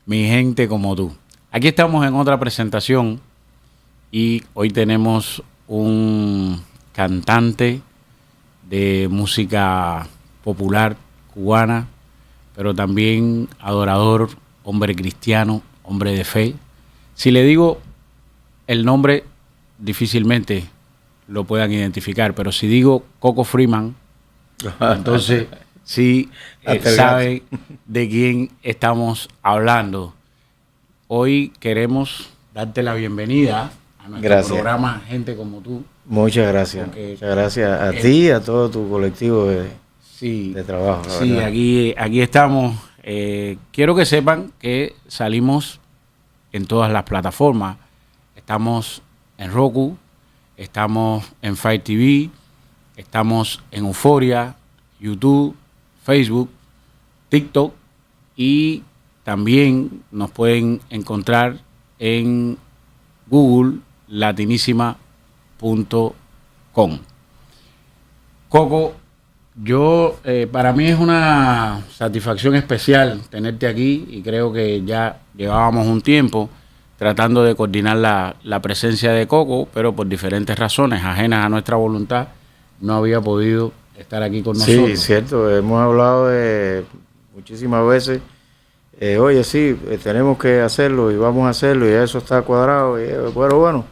mi gente como tú. Aquí estamos en otra presentación y hoy tenemos un cantante de música popular cubana, pero también adorador, hombre cristiano, hombre de fe. Si le digo el nombre, difícilmente lo puedan identificar, pero si digo Coco Freeman, entonces sí saben de quién estamos hablando. Hoy queremos darte la bienvenida a nuestro programa Gente como tú. Muchas gracias. Muchas gracias a ti y a todo tu colectivo de trabajo. Sí, aquí estamos. Quiero que sepan que salimos en todas las plataformas. Estamos en Roku, estamos en Fire TV, estamos en Euforia, YouTube, Facebook, TikTok y también nos pueden encontrar en Google latinísima.com. Coco, para mí es una satisfacción especial tenerte aquí y creo que ya llevábamos un tiempo tratando de coordinar la presencia de Coco, pero por diferentes razones ajenas a nuestra voluntad no había podido estar aquí con nosotros. Sí, cierto, hemos hablado de muchísimas veces, oye, sí, tenemos que hacerlo y vamos a hacerlo y eso está cuadrado, pero bueno,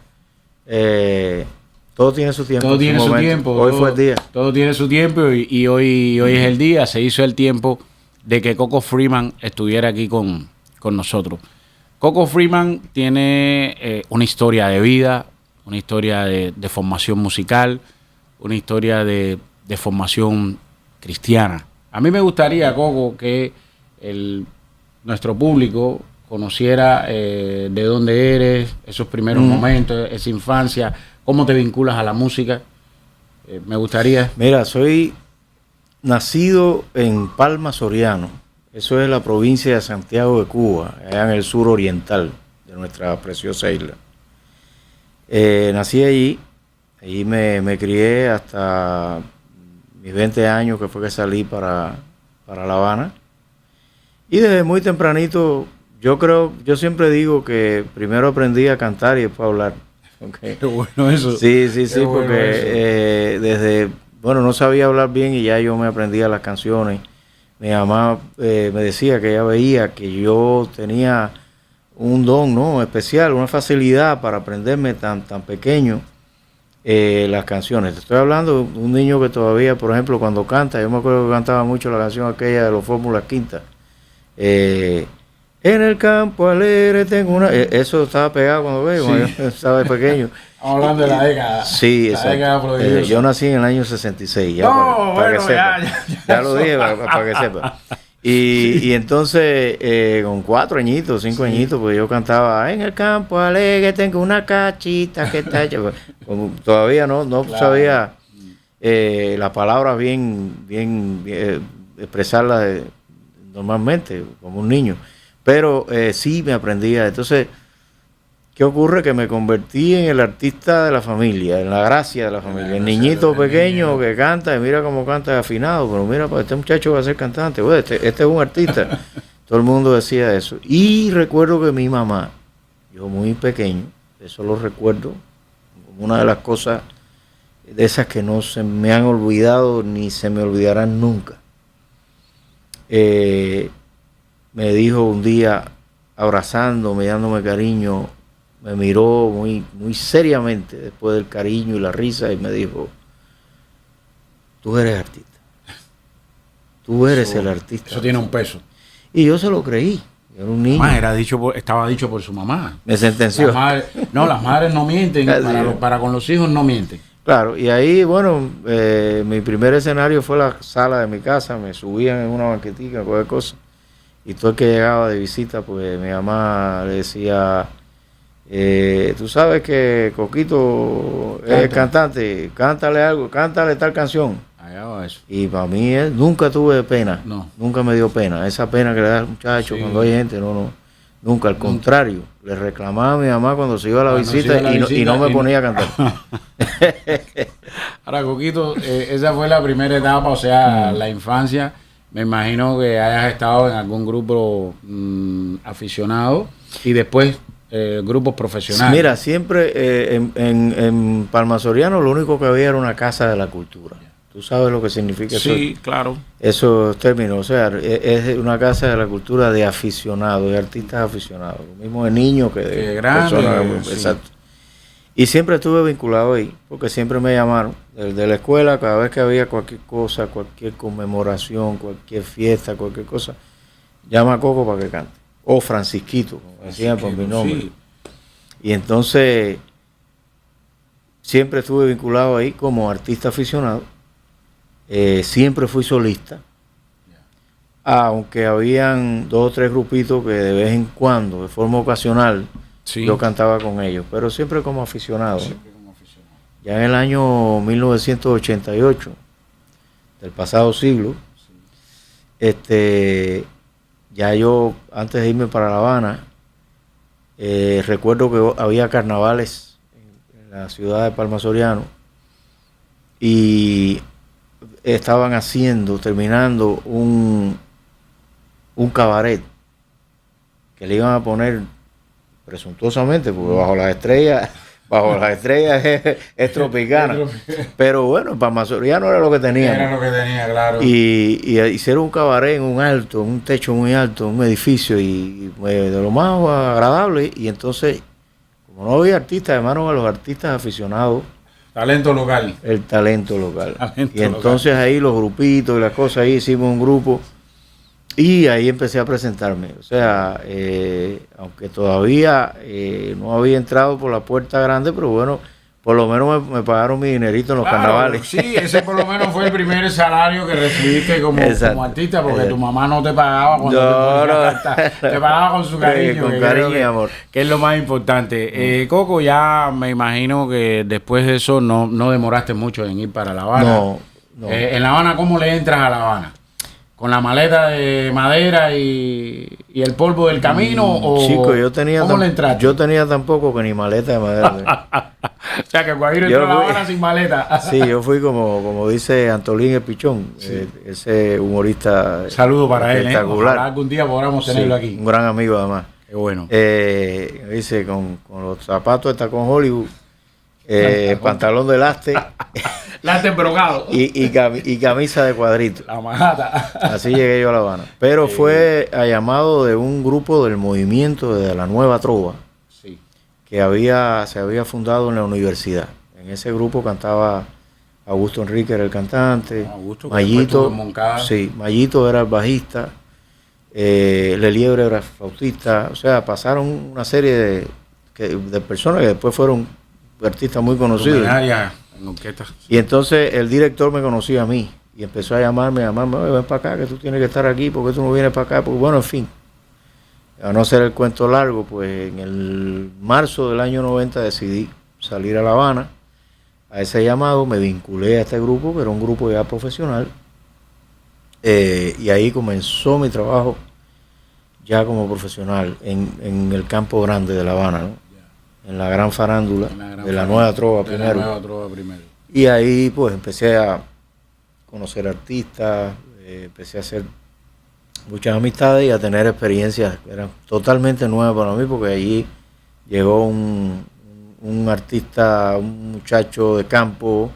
todo tiene su tiempo. Todo tiene su tiempo. Hoy fue el día. Todo tiene su tiempo y hoy es el día. Se hizo el tiempo de que Coco Freeman estuviera aquí con nosotros. Coco Freeman tiene una historia de vida, una historia de formación musical, una historia de formación cristiana. A mí me gustaría, Coco, que nuestro público conociera de dónde eres, esos primeros momentos, esa infancia, cómo te vinculas a la música. Me gustaría... Mira, soy nacido en Palma Soriano. Eso es la provincia de Santiago de Cuba, allá en el sur oriental de nuestra preciosa isla. Nací allí me crié hasta mis 20 años, que fue que salí para La Habana. Y desde muy tempranito, yo siempre digo que primero aprendí a cantar y después a hablar. Okay. Qué bueno eso. Sí, porque no sabía hablar bien y ya yo me aprendía las canciones. Mi mamá me decía que ella veía que yo tenía un don, ¿no?, especial, una facilidad para aprenderme tan pequeño las canciones. Te estoy hablando de un niño que todavía, por ejemplo, cuando canta, yo me acuerdo que cantaba mucho la canción aquella de los Fórmulas Quinta. En el campo alegre tengo una... Eso estaba pegado cuando yo estaba pequeño. Hablando de la década. Sí, exacto. Yo nací en el año 66. Ya, para que sepa. Ya lo dije para que sepa. Y entonces, con 4 añitos, 5 añitos, pues yo cantaba, en el campo alegre tengo una cachita que está hecha. Todavía no sabía las palabras bien expresarlas normalmente, como un niño. Pero sí me aprendía. Entonces, ¿qué ocurre? Que me convertí en el artista de la familia, en la gracia de la familia. El niñito pequeño que canta, y mira cómo canta afinado, pero mira, pues este muchacho va a ser cantante, pues este es un artista. Todo el mundo decía eso. Y recuerdo que mi mamá, yo muy pequeño, eso lo recuerdo, como una de las cosas de esas que no se me han olvidado ni se me olvidarán nunca. Me dijo un día, abrazándome, dándome cariño, me miró muy seriamente después del cariño y la risa y me dijo, tú eres artista. Tú eres el artista. Eso tiene un peso. Y yo se lo creí. Yo era un niño. Estaba dicho por su mamá. Me sentenció. Las madres no mienten. Para con los hijos no mienten. Claro, y ahí, bueno, mi primer escenario fue la sala de mi casa. Me subían en una banquetica, cualquier cosa. Y todo el que llegaba de visita, pues mi mamá le decía, tú sabes que Coquito es cantante, cántale tal canción. Allá va eso. Y para mí nunca tuve pena, no. Nunca me dio pena. Esa pena que le da al muchacho cuando hay gente, nunca, al contrario. Le reclamaba a mi mamá cuando se iba a la visita y no me ponía a cantar. Ahora, Coquito, esa fue la primera etapa, o sea, la infancia. me imagino que hayas estado en algún grupo aficionado y después grupos profesionales. Mira, siempre en Palma Soriano lo único que había era una casa de la cultura. ¿Tú sabes lo que significa eso? Sí, claro. Esos términos, o sea, es una casa de la cultura de aficionados, de artistas aficionados, lo mismo de niños que de personas. Sí. Exacto. Y siempre estuve vinculado ahí, porque siempre me llamaron desde la escuela, cada vez que había cualquier cosa, cualquier conmemoración, cualquier fiesta, cualquier cosa, llama a Coco para que cante. O Francisquito, como decían por mi nombre. Sí. Y entonces, siempre estuve vinculado ahí como artista aficionado. Siempre fui solista, aunque habían 2 o 3 grupitos que de vez en cuando, de forma ocasional, sí, yo cantaba con ellos, pero siempre como aficionado. Ya en el año 1988, del pasado siglo, ya yo, antes de irme para La Habana, recuerdo que había carnavales en la ciudad de Palma Soriano y estaban terminando un cabaret que le iban a poner presuntuosamente, porque bajo las estrellas es tropicana. Pero bueno, Palma Soriano era lo que tenía. Era lo que tenía, claro. Y hicieron un cabaret en un techo muy alto, un edificio, y de lo más agradable. Y entonces, como no había artistas, llamaron a los artistas aficionados. Talento local. El talento local. Y entonces ahí los grupitos y las cosas, ahí hicimos un grupo y ahí empecé a presentarme. O sea, aunque todavía no había entrado por la puerta grande, pero bueno, por lo menos me pagaron mi dinerito en los carnavales. Sí, ese por lo menos fue el primer salario que recibiste como artista, porque tu mamá no te pagaba cuando te cantar. Te pagaba con su cariño. Con cariño y amor. Que es lo más importante. Coco, ya me imagino que después de eso no demoraste mucho en ir para La Habana. No. En La Habana, ¿cómo le entras a La Habana? ¿Con la maleta de madera y el polvo del camino? Chico, ¿cómo le entraste? Yo tenía tampoco que ni maleta de madera. O sea, que Guajiro entró a La Habana sin maleta. Sí, yo fui como dice Antolín el Pichón, sí, ese humorista. Saludo para él, espectacular. Ojalá algún día podamos tenerlo aquí. Un gran amigo además. Qué bueno. Dice, con los zapatos de tacón Hollywood, pantalón de lastre. Lastre brocado. y camisa de cuadrito. La majata. Así llegué yo a La Habana. Pero fue a llamado de un grupo del movimiento de la Nueva Trova, sí, que se había fundado en la universidad. En ese grupo cantaba Augusto Enrique, era el cantante. Mayito, sí, Mayito era el bajista. Leliebre era flautista. O sea, pasaron una serie de personas que después fueron artistas muy conocidos. Y entonces el director me conocía a mí y empezó a llamarme, ven para acá, que tú tienes que estar aquí, porque tú no vienes para acá, porque bueno, en fin, a no ser el cuento largo, pues en el marzo del año 90 decidí salir a La Habana. A ese llamado me vinculé a este grupo, que era un grupo ya profesional, y ahí comenzó mi trabajo ya como profesional en el campo grande de La Habana, ¿no? En la gran farándula de la Nueva Trova primero. Y ahí pues empecé a conocer artistas, empecé a hacer muchas amistades y a tener experiencias que eran totalmente nuevas para mí, porque allí llegó un artista, un muchacho de campo,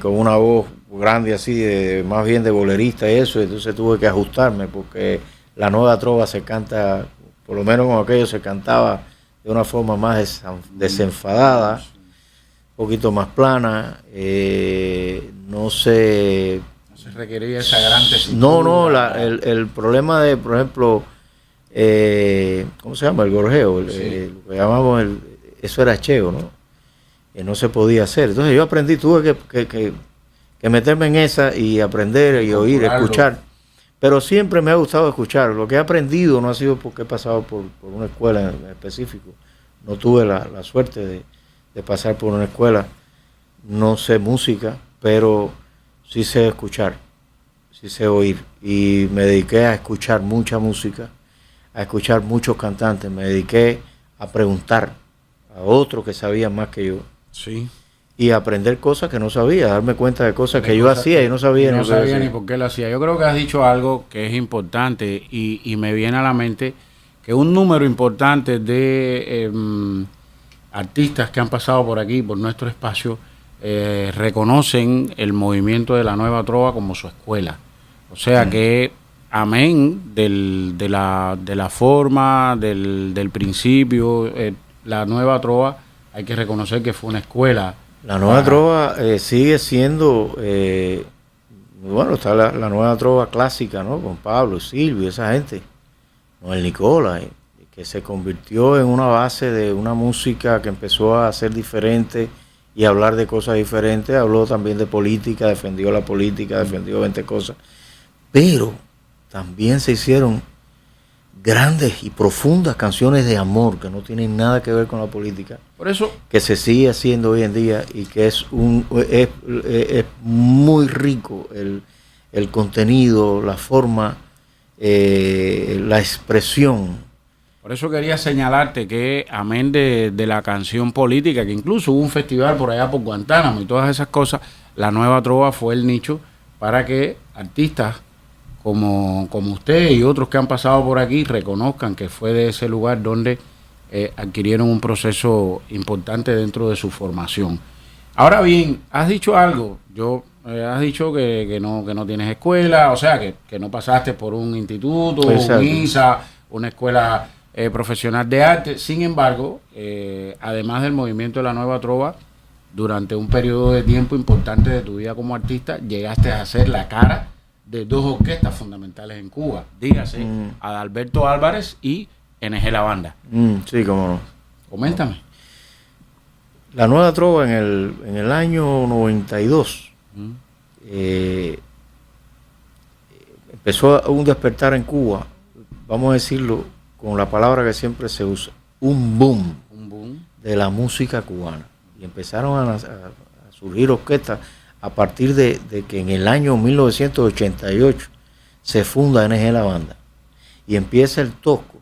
con una voz grande así, más bien de bolerista y eso, entonces tuve que ajustarme, porque la Nueva Trova se canta, por lo menos con aquello se cantaba de una forma más desenfadada, un poquito más plana, no se requería esa gran tesitura. No, el problema de, por ejemplo, ¿cómo se llama? El gorjeo, sí, lo que llamamos eso era cheo, ¿no? Que no se podía hacer. Entonces yo aprendí, tuve que meterme en esa y aprender y oír, escuchar. Pero siempre me ha gustado escuchar. Lo que he aprendido no ha sido porque he pasado por una escuela en específico. No tuve la suerte de pasar por una escuela. No sé música, pero sí sé escuchar, sí sé oír. Y me dediqué a escuchar mucha música, a escuchar muchos cantantes. Me dediqué a preguntar a otros que sabían más que yo. Sí. y aprender cosas que no sabía, darme cuenta de cosas que yo hacía y no sabía ni por qué lo hacía. Yo creo que has dicho algo que es importante y me viene a la mente que un número importante de artistas que han pasado por aquí, por nuestro espacio, reconocen el movimiento de la Nueva Trova como su escuela. O sea que, amén de la forma, del principio, la Nueva Trova, hay que reconocer que fue una escuela. La Nueva Trova sigue siendo, bueno, está la Nueva Trova clásica, ¿no? Con Pablo, Silvio, esa gente, Noel Nicola, que se convirtió en una base de una música que empezó a ser diferente y a hablar de cosas diferentes. Habló también de política, defendió la política, defendió 20 cosas. Pero también se hicieron grandes y profundas canciones de amor que no tienen nada que ver con la política. Por eso que se sigue haciendo hoy en día y que es muy rico el contenido, la forma, la expresión. Por eso quería señalarte que, amén de la canción política, que incluso hubo un festival por allá por Guantánamo y todas esas cosas, la Nueva Trova fue el nicho para que artistas como usted y otros que han pasado por aquí reconozcan que fue de ese lugar donde adquirieron un proceso importante dentro de su formación. Ahora bien, has dicho algo, has dicho que no tienes escuela, o sea, que no pasaste por un instituto, un ISA, una escuela profesional de arte. Sin embargo, además del movimiento de la Nueva Trova, durante un periodo de tiempo importante de tu vida como artista, llegaste a ser la cara de dos orquestas fundamentales en Cuba, dígase, Adalberto Álvarez y NG La Banda. Sí, cómo no. Coméntame. La Nueva Trova en el año 92 empezó un despertar en Cuba, vamos a decirlo con la palabra que siempre se usa, un boom de la música cubana. Y empezaron a surgir orquestas a partir de que en el año 1988 se funda NG La Banda y empieza el Tosco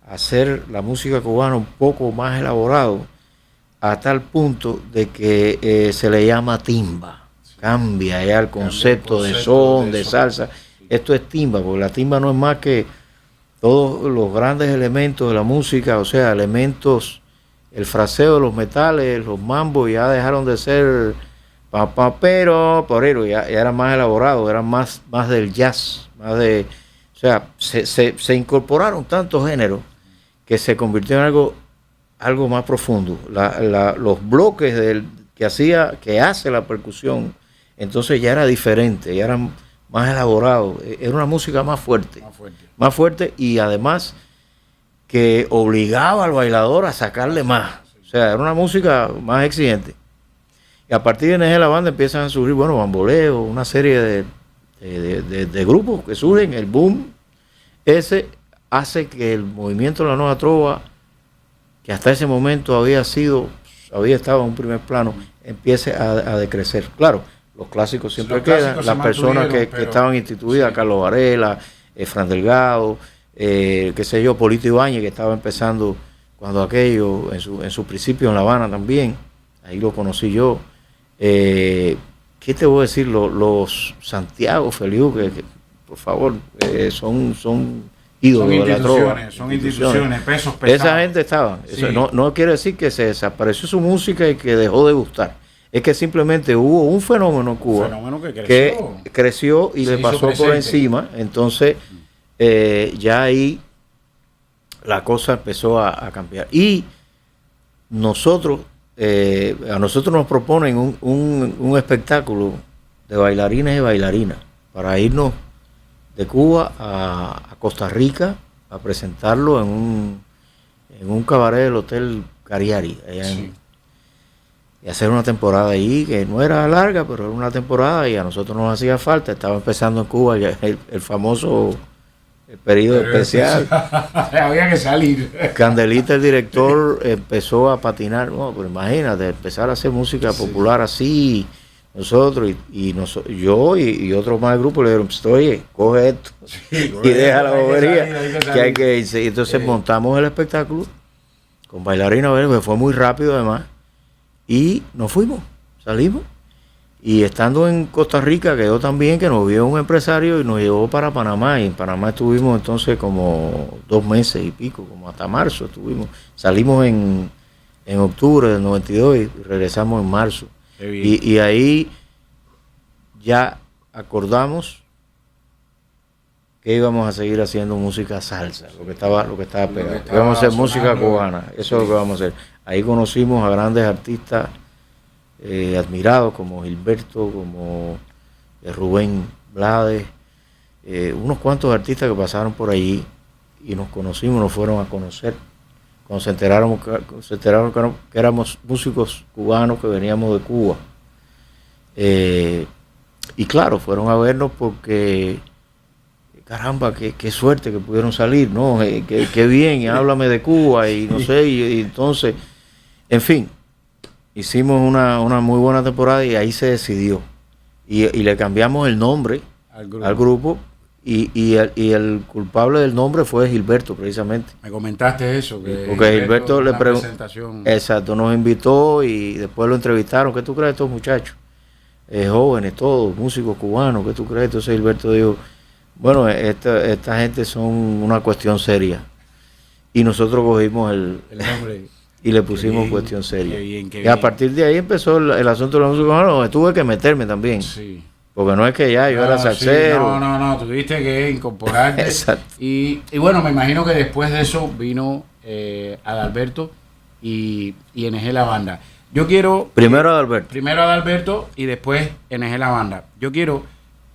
a hacer la música cubana un poco más elaborado, a tal punto de que se le llama timba. Cambia ya el concepto de son, de salsa. Esto es timba, porque la timba no es más que todos los grandes elementos de la música, o sea, elementos, el fraseo de los metales, los mambos ya dejaron de ser pero ya eran más elaborados, eran más del jazz, más de, o sea, se incorporaron tantos géneros que se convirtió en algo más profundo. Los bloques que hace la percusión, entonces ya era diferente, ya eran más elaborados, era una música más fuerte y además que obligaba al bailador a sacarle más, o sea, era una música más exigente. Y a partir de NG La Banda empiezan a surgir, bueno, bamboleo, una serie de grupos que surgen, el boom ese hace que el movimiento de la Nueva Trova, que hasta ese momento había estado en un primer plano, empiece a decrecer. Claro, los clásicos siempre quedan, las personas que estaban instituidas, sí. Carlos Varela, Fran Delgado, qué sé yo, Polito Ibáñez, que estaba empezando cuando aquello, en su principio en La Habana también, ahí lo conocí yo. ¿Qué te voy a decir? Los Santiago Feliu, que por favor, son ídolos de la trova. Son instituciones, pesos pesados. Esa gente estaba. Sí. Eso no quiere decir que se desapareció su música y que dejó de gustar. Es que simplemente hubo un fenómeno en Cuba que creció y le pasó por encima. Entonces, ya ahí la cosa empezó a cambiar. Y a nosotros nos proponen un espectáculo de bailarines y bailarinas para irnos de Cuba a Costa Rica a presentarlo en un cabaret del Hotel Cariari allá y hacer una temporada ahí que no era larga, pero era una temporada y a nosotros nos hacía falta. Estaba empezando en Cuba el famoso periodo especial. Había que salir. Candelita, el director, empezó a patinar. No, pero imagínate, empezar a hacer música popular así. Nosotros yo y otros más del grupo le dijeron, oye, coge esto y deja la bobería que hay que irse. Y entonces montamos el espectáculo con bailarina, que fue muy rápido además, y nos fuimos. salimos. Y estando en Costa Rica quedó también que nos vio un empresario y nos llevó para Panamá. Y en Panamá estuvimos entonces como 2 meses y pico, como hasta marzo estuvimos. Salimos en octubre del 92 y regresamos en marzo. Y ahí ya acordamos que íbamos a seguir haciendo música salsa, lo que estaba pegado. Íbamos a hacer música cubana, eso es lo que vamos a hacer. Ahí conocimos a grandes artistas admirados como Gilberto, como Rubén Blades, unos cuantos artistas que pasaron por allí y nos conocimos, nos fueron a conocer. Cuando se enteraron que éramos músicos cubanos que veníamos de Cuba. Y claro, fueron a vernos porque, caramba, qué suerte que pudieron salir, ¿no? Qué bien, y háblame de Cuba, y no sé, y entonces, en fin, hicimos una muy buena temporada y ahí se decidió. Y le cambiamos el nombre al grupo. Y el culpable del nombre fue Gilberto, precisamente. Me comentaste eso. Porque Gilberto le preguntó. Exacto, nos invitó y después lo entrevistaron. ¿Qué tú crees de estos muchachos? Jóvenes, todos, músicos cubanos, ¿qué tú crees? Entonces Gilberto dijo, bueno, esta gente son una cuestión seria. Y nosotros cogimos el nombre y le pusimos cuestión seria. Y a partir de ahí empezó el asunto de la música cubana, donde tuve que meterme también. Sí. Porque no es que ya yo era salsero. Sí, no, tuviste que incorporarte. Exacto. Y bueno, me imagino que después de eso vino Adalberto y NG La Banda. Yo quiero... Primero Adalberto y después NG La Banda. Yo quiero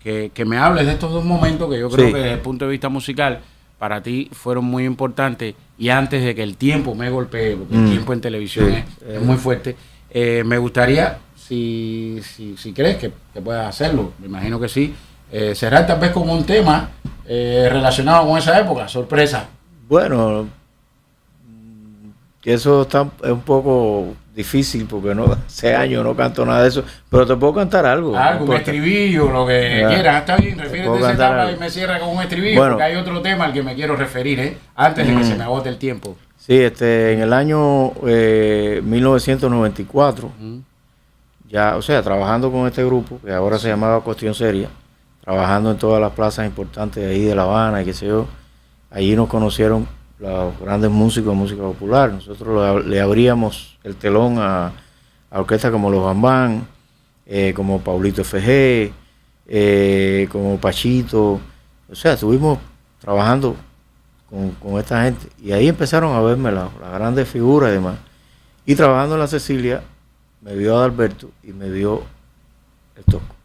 que me hables de estos dos momentos que yo creo que desde el punto de vista musical para ti fueron muy importantes y antes de que el tiempo me golpee, porque el tiempo en televisión es muy fuerte, me gustaría... Si crees que puedas hacerlo, me imagino que sí, cerrar tal vez con un tema relacionado con esa época, sorpresa. Bueno, que eso es un poco difícil porque hace años no canto nada de eso, pero te puedo cantar algo. Un estribillo, lo que quieras, está bien, refírete a esa etapa y me cierra con un estribillo, porque hay otro tema al que me quiero referir, antes de que se me agote el tiempo. Sí, en el año 1994, ya, o sea, trabajando con este grupo, que ahora se llamaba Cuestión Seria, trabajando en todas las plazas importantes de ahí de La Habana y qué sé yo, allí nos conocieron los grandes músicos de música popular. Nosotros le abríamos el telón a orquestas como Los Bambán, como Paulito FG, como Pachito. O sea, estuvimos trabajando con esta gente. Y ahí empezaron a verme las grandes figuras y demás. Y trabajando en la Cecilia, me vio Adalberto y me vio el Tosco,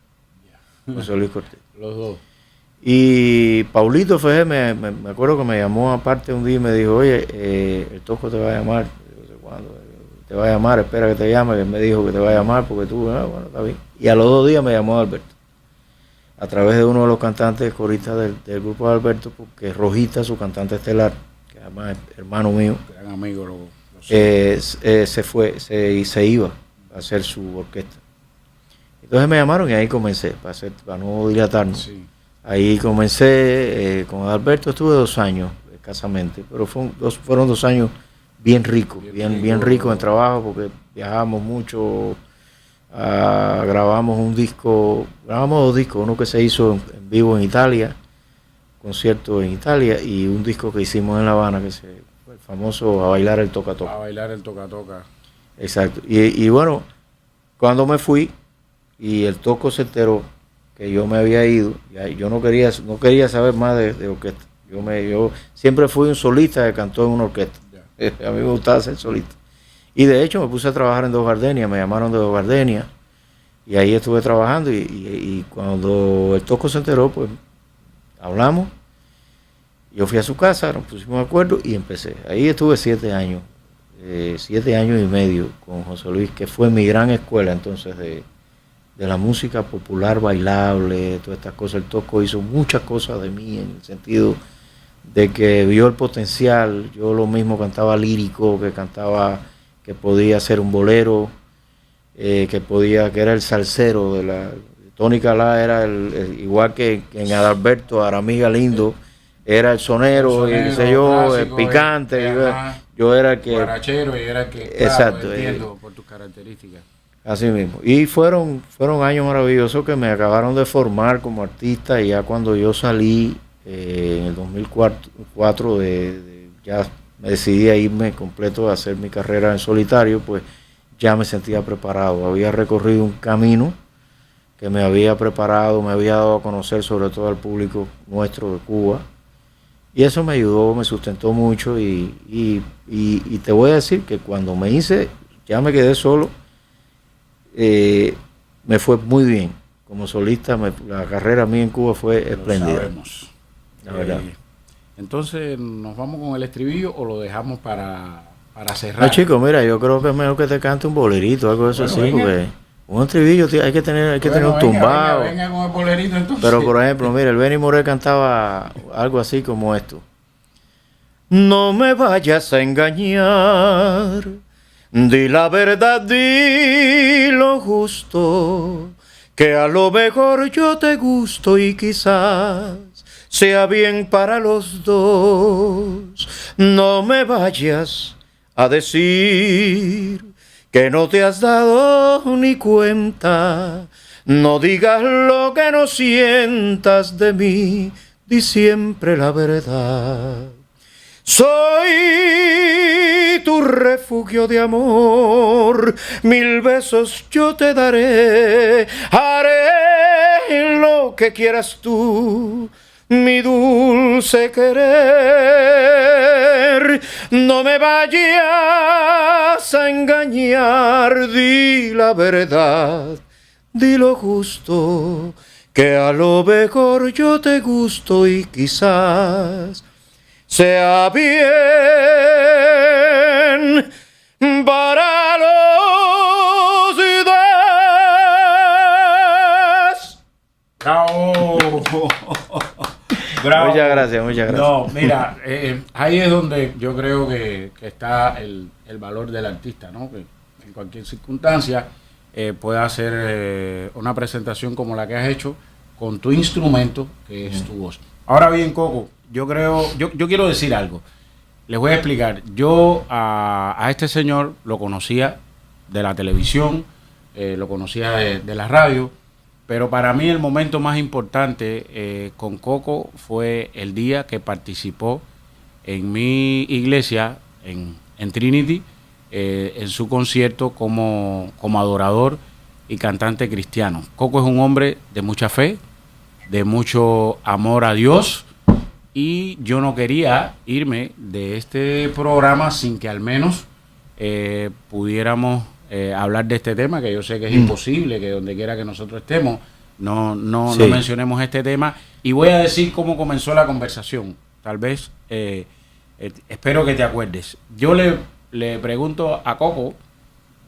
José Luis Cortés. Los dos. Y Paulito FG me acuerdo que me llamó aparte un día y me dijo, oye, el Tosco te va a llamar. No sé cuándo, te va a llamar, espera que te llame, que él me dijo que te va a llamar porque tú, bueno, está bien. Y a los 2 días me llamó Adalberto, a través de uno de los cantantes coristas del grupo de Adalberto, porque Rojita, su cantante estelar, que además es hermano mío, gran amigo, se iba a hacer su orquesta. Entonces me llamaron y ahí comencé, para no dilatarnos. Sí. Ahí comencé con Adalberto, estuve 2 años escasamente, pero fueron 2 años bien ricos, bien ricos en trabajo, porque viajamos mucho, grabamos 2 discos, uno que se hizo en vivo en Italia, concierto en Italia, y un disco que hicimos en La Habana, que el famoso A Bailar el Toca Toca. A Bailar el Toca Toca. Exacto. Y bueno, cuando me fui y el Tosco se enteró que yo me había ido, yo no quería saber más de orquesta. Yo siempre fui un solista que cantó en una orquesta. A mí me gustaba ser solista. Y de hecho me puse a trabajar en Dos Gardenias, me llamaron de Dos Gardenias y ahí estuve trabajando y cuando el Tosco se enteró, pues hablamos. Yo fui a su casa, nos pusimos de acuerdo y empecé. Ahí estuve 7 años. 7 años y medio con José Luis, que fue mi gran escuela entonces de la música popular bailable, todas estas cosas. El Tosco hizo muchas cosas de mí en el sentido de que vio el potencial. Yo lo mismo cantaba lírico, que podía hacer un bolero, que era el salsero de la Tony Calá, era igual que en Adalberto, Aramí Galindo, era el sonero, y qué sé yo, clásico, el picante. Yo era el que... Guarachero, y era el que... Exacto. Entiendo, por tus características. Así mismo. Y fueron años maravillosos que me acabaron de formar como artista, y ya cuando yo salí en el 2004 ya me decidí a irme completo a hacer mi carrera en solitario, pues ya me sentía preparado. Había recorrido un camino que me había preparado, me había dado a conocer sobre todo al público nuestro de Cuba. Y eso me ayudó, me sustentó mucho, y te voy a decir que cuando ya me quedé solo, me fue muy bien. Como solista, la carrera mía en Cuba fue espléndida. Sabemos. La verdad. Entonces, ¿nos vamos con el estribillo o lo dejamos para cerrar? No, chicos, mira, yo creo que es mejor que te cante un bolerito, algo de eso así, porque un estribillo hay que tener un tumbado. Venga con el bolerito entonces. Pero, por ejemplo, mira, el Benny Moré cantaba algo así como esto. No me vayas a engañar, di la verdad, di lo justo, que a lo mejor yo te gusto y quizás sea bien para los dos. No me vayas a decir que no te has dado ni cuenta. No digas lo que no sientas de mí, di siempre la verdad. Soy tu refugio de amor, 1000 besos yo te daré, haré lo que quieras tú, mi dulce querer. No me vayas a engañar, di la verdad, di lo justo, que a lo mejor yo te gusto y quizás sea bien para los dos. ¡Bravo! Bravo. Muchas gracias. No, mira, ahí es donde yo creo que está el valor del artista, ¿no? Que en cualquier circunstancia pueda hacer una presentación como la que has hecho con tu instrumento, que es tu voz. Ahora bien, Coco, yo quiero decir algo. Les voy a explicar. Yo a este señor lo conocía de la televisión, lo conocía de la radio, pero para mí el momento más importante con Coco fue el día que participó en mi iglesia, en Trinity, en su concierto como adorador y cantante cristiano. Coco es un hombre de mucha fe, de mucho amor a Dios, y yo no quería irme de este programa sin que al menos pudiéramos hablar de este tema, que yo sé que es imposible que donde quiera que nosotros estemos no mencionemos este tema, y voy a decir cómo comenzó la conversación. Tal vez espero que te acuerdes. Yo le pregunto a Coco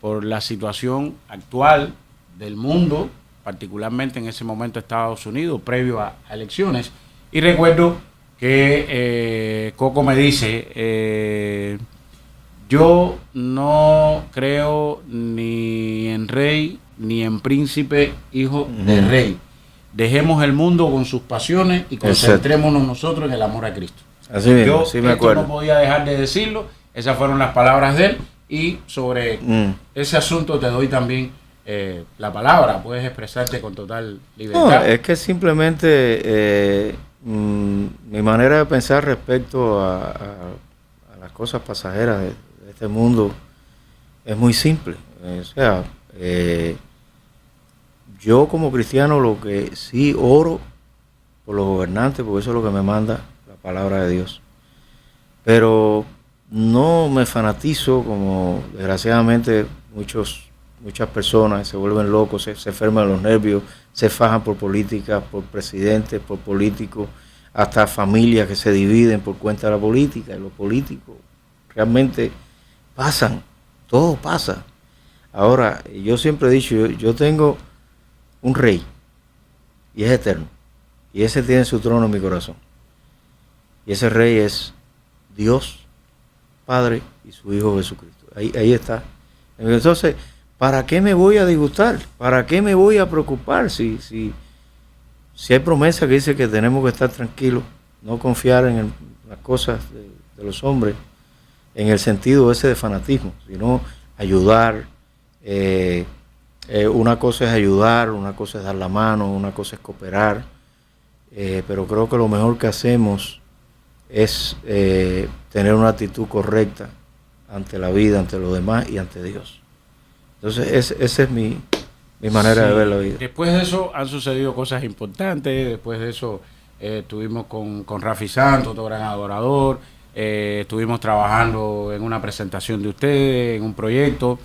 por la situación actual del mundo, particularmente en ese momento Estados Unidos, previo a elecciones, y recuerdo que Coco me dice, yo no creo ni en rey ni en príncipe hijo de rey. Dejemos el mundo con sus pasiones y concentrémonos nosotros en el amor a Cristo. Así mismo, yo sí me acuerdo. No podía dejar de decirlo. Esas fueron las palabras de él, y sobre ese asunto te doy también la palabra. Puedes expresarte con total libertad. No, es que simplemente mi manera de pensar respecto a las cosas pasajeras de este mundo es muy simple. O sea, yo como cristiano lo que sí oro por los gobernantes, porque eso es lo que me manda la palabra de Dios. Pero no me fanatizo como desgraciadamente muchas personas se vuelven locos, se enferman los nervios, se fajan por política, por presidentes, por políticos, hasta familias que se dividen por cuenta de la política. Y los políticos realmente pasan, todo pasa. Ahora, yo siempre he dicho, yo tengo un rey, y es eterno, y ese tiene su trono en mi corazón. Y ese rey es Dios, Padre, y su Hijo Jesucristo. Ahí está. Entonces, ¿para qué me voy a disgustar? ¿Para qué me voy a preocupar? Si hay promesa que dice que tenemos que estar tranquilos, no confiar en las cosas de los hombres, en el sentido ese de fanatismo, sino ayudar, Una cosa es ayudar, una cosa es dar la mano, una cosa es cooperar, pero creo que lo mejor que hacemos es tener una actitud correcta ante la vida, ante los demás y ante Dios. Entonces, esa es mi manera de ver la vida. Después de eso han sucedido cosas importantes. Después de eso estuvimos con Rafi Santos, otro gran adorador. Estuvimos trabajando en una presentación de ustedes, en un proyecto.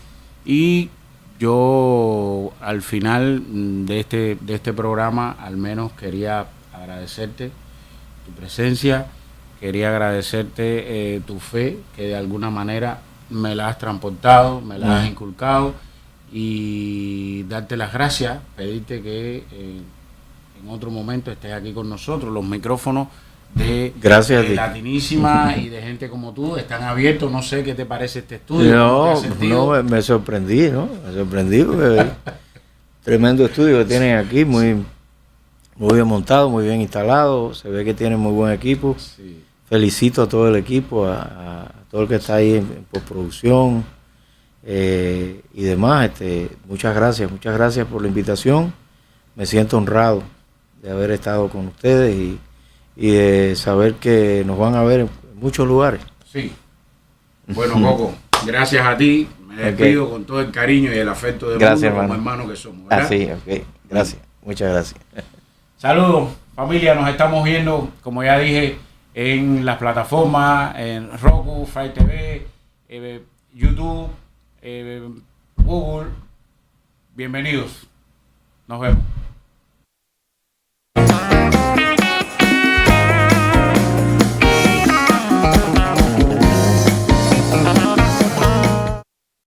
Y yo al final de este programa al menos quería agradecerte tu presencia, quería agradecerte tu fe, que de alguna manera me la has transportado, me la has inculcado, y darte las gracias, pedirte que en otro momento estés aquí con nosotros. Los micrófonos de Latinísima y de gente como tú están abiertos. No sé qué te parece este estudio. No, me sorprendí, ¿no? Me sorprendí porque tremendo estudio que tienen aquí, muy bien montado, muy bien instalado. Se ve que tienen muy buen equipo. Sí. Felicito a todo el equipo, a todo el que está ahí en postproducción y demás. Muchas gracias por la invitación. Me siento honrado de haber estado con ustedes y de saber que nos van a ver en muchos lugares. Sí. Bueno, Coco, gracias a ti. Me despido con todo el cariño y el afecto de mundo como hermanos que somos, ¿verdad? Así, gracias. Muchas gracias. Saludos, familia. Nos estamos viendo, como ya dije, en las plataformas, en Roku, Fire TV, YouTube, Google. Bienvenidos. Nos vemos.